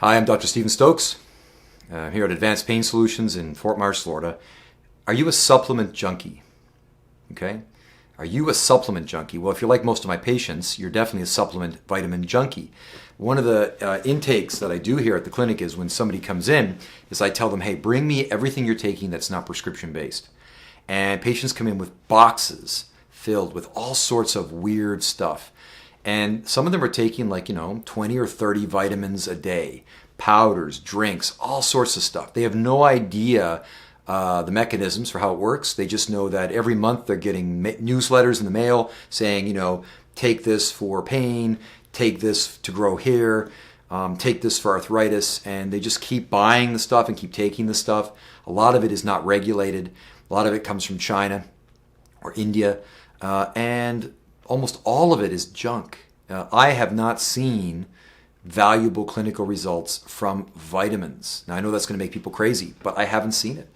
Hi, I'm Dr. Stephen Stokes, here at Advanced Pain Solutions in Fort Myers, Florida. Are you a supplement junkie? Okay. Are you a supplement junkie? Well, if you're like most of my patients, you're definitely a supplement vitamin junkie. One of the intakes that I do here at the clinic is when somebody comes in, is I tell them, hey, bring me everything you're taking that's not prescription based. And patients come in with boxes filled with all sorts of weird stuff. And some of them are taking 20 or 30 vitamins a day, powders, drinks, all sorts of stuff. They have no idea the mechanisms for how it works. They just know that every month they're getting newsletters in the mail saying, take this for pain, take this to grow hair, take this for arthritis, and they just keep buying the stuff and keep taking the stuff. A lot of it is not regulated. A lot of it comes from China or India, and almost all of it is junk. I have not seen valuable clinical results from vitamins. Now, I know that's going to make people crazy, but I haven't seen it.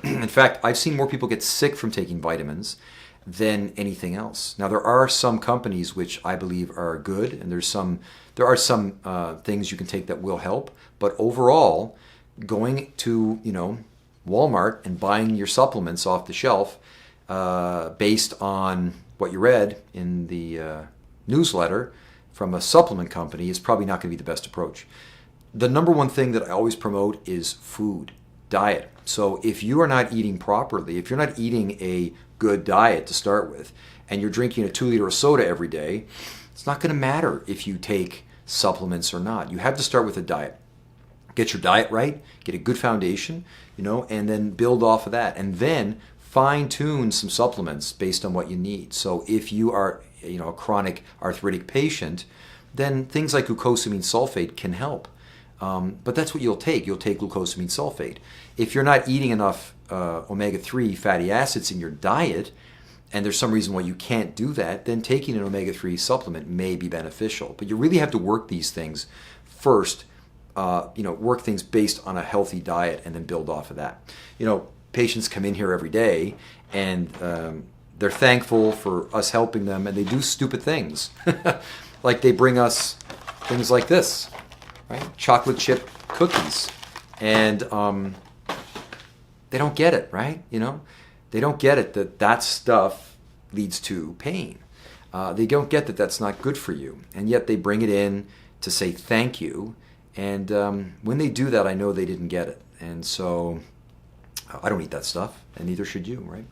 In fact, I've seen more people get sick from taking vitamins than anything else. Now, there are some companies which I believe are good, and there are some things you can take that will help. But overall, going to Walmart and buying your supplements off the shelf based on what you read in the newsletter from a supplement company is probably not going to be the best approach. The number one thing that I always promote is food, diet. So if you are not eating properly, if you're not eating a good diet to start with, and you're drinking a 2-liter of soda every day, it's not going to matter if you take supplements or not. You have to start with a diet. Get your diet right, get a good foundation, and then build off of that. And then fine-tune some supplements based on what you need. So if you are a chronic arthritic patient, then things like glucosamine sulfate can help. But that's what you'll take. You'll take glucosamine sulfate. If you're not eating enough omega-3 fatty acids in your diet, and there's some reason why you can't do that, then taking an omega-3 supplement may be beneficial. But you really have to work these things first, work things based on a healthy diet and then build off of that. Patients come in here every day and they're thankful for us helping them, and they do stupid things. Like they bring us things like this, right? Chocolate chip cookies. And they don't get it, right? They don't get it that stuff leads to pain. They don't get that that's not good for you. And yet they bring it in to say thank you. And when they do that, I know they didn't get it. And so I don't eat that stuff, and neither should you, right?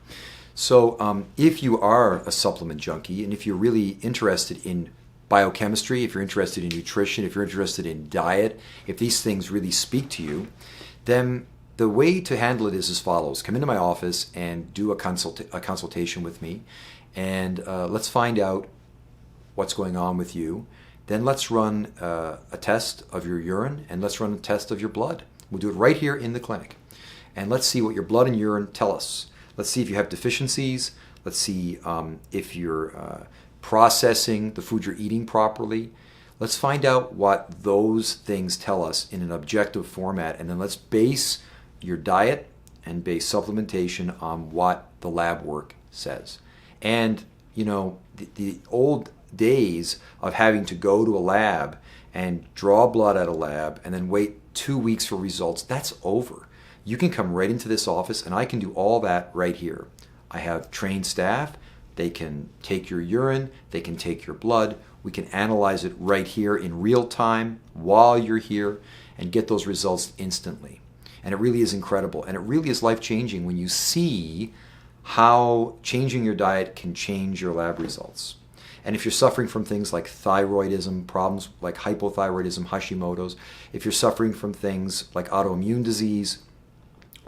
So if you are a supplement junkie, and if you're really interested in biochemistry, if you're interested in nutrition, if you're interested in diet, if these things really speak to you, then the way to handle it is as follows. Come into my office and do a consultation with me, and let's find out what's going on with you. Then let's run a test of your urine, and let's run a test of your blood. We'll do it right here in the clinic. And let's see what your blood and urine tell us. Let's see if you have deficiencies. Let's see if you're processing the food you're eating properly. Let's find out what those things tell us in an objective format, and then let's base your diet and base supplementation on what the lab work says. And, the old days of having to go to a lab and draw blood at a lab and then wait 2 weeks for results, that's over. You can come right into this office, and I can do all that right here. I have trained staff. They can take your urine. They can take your blood. We can analyze it right here in real time while you're here and get those results instantly. And it really is incredible. And it really is life-changing when you see how changing your diet can change your lab results. And if you're suffering from things like thyroidism, problems like hypothyroidism, Hashimoto's, if you're suffering from things like autoimmune disease,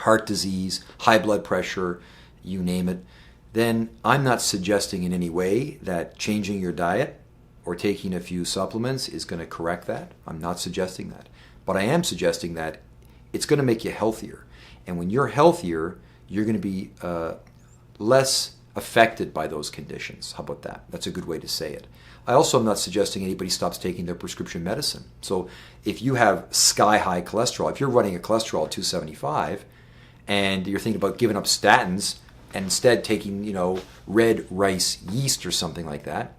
heart disease, high blood pressure, you name it, then I'm not suggesting in any way that changing your diet or taking a few supplements is going to correct that. I'm not suggesting that. But I am suggesting that it's going to make you healthier. And when you're healthier, you're going to be less affected by those conditions. How about that? That's a good way to say it. I also am not suggesting anybody stops taking their prescription medicine. So if you have sky-high cholesterol, if you're running a cholesterol 275, and you're thinking about giving up statins and instead taking, red rice yeast or something like that,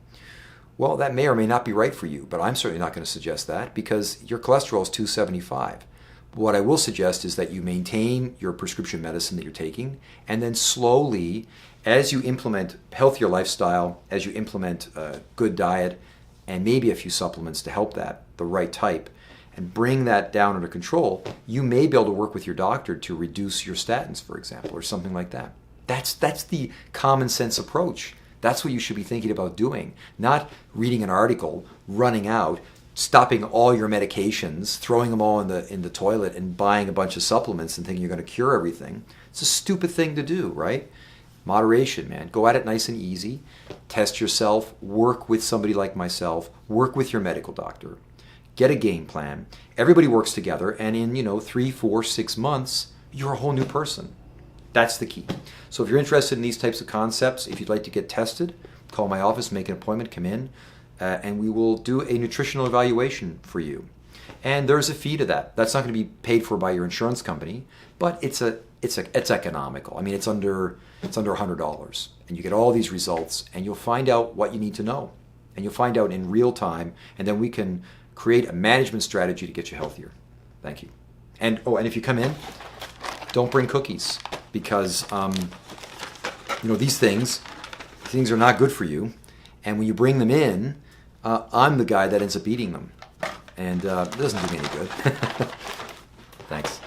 Well, that may or may not be right for you, but I'm certainly not going to suggest that because your cholesterol is 275. What I will suggest is that you maintain your prescription medicine that you're taking, and then slowly, as you implement healthier lifestyle, as you implement a good diet, and maybe a few supplements to help that, the right type, and bring that down under control, you may be able to work with your doctor to reduce your statins, for example, or something like that. That's the common sense approach. That's what you should be thinking about doing, not reading an article, running out, stopping all your medications, throwing them all in the toilet and buying a bunch of supplements and thinking you're going to cure everything. It's a stupid thing to do, right? Moderation, man. Go at it nice and easy. Test yourself. Work with somebody like myself. Work with your medical doctor. Get a game plan. Everybody works together, and in 3, 4, 6 months, you're a whole new person. That's the key. So if you're interested in these types of concepts, if you'd like to get tested, call my office, make an appointment, come in, and we will do a nutritional evaluation for you. And there's a fee to that. That's not going to be paid for by your insurance company, but it's economical. I mean, it's under $100, and you get all these results, and you'll find out what you need to know, and you'll find out in real time, and then we can create a management strategy to get you healthier. Thank you. And if you come in, don't bring cookies because these things are not good for you, and when you bring them in, I'm the guy that ends up eating them, and it doesn't do me any good. Thanks.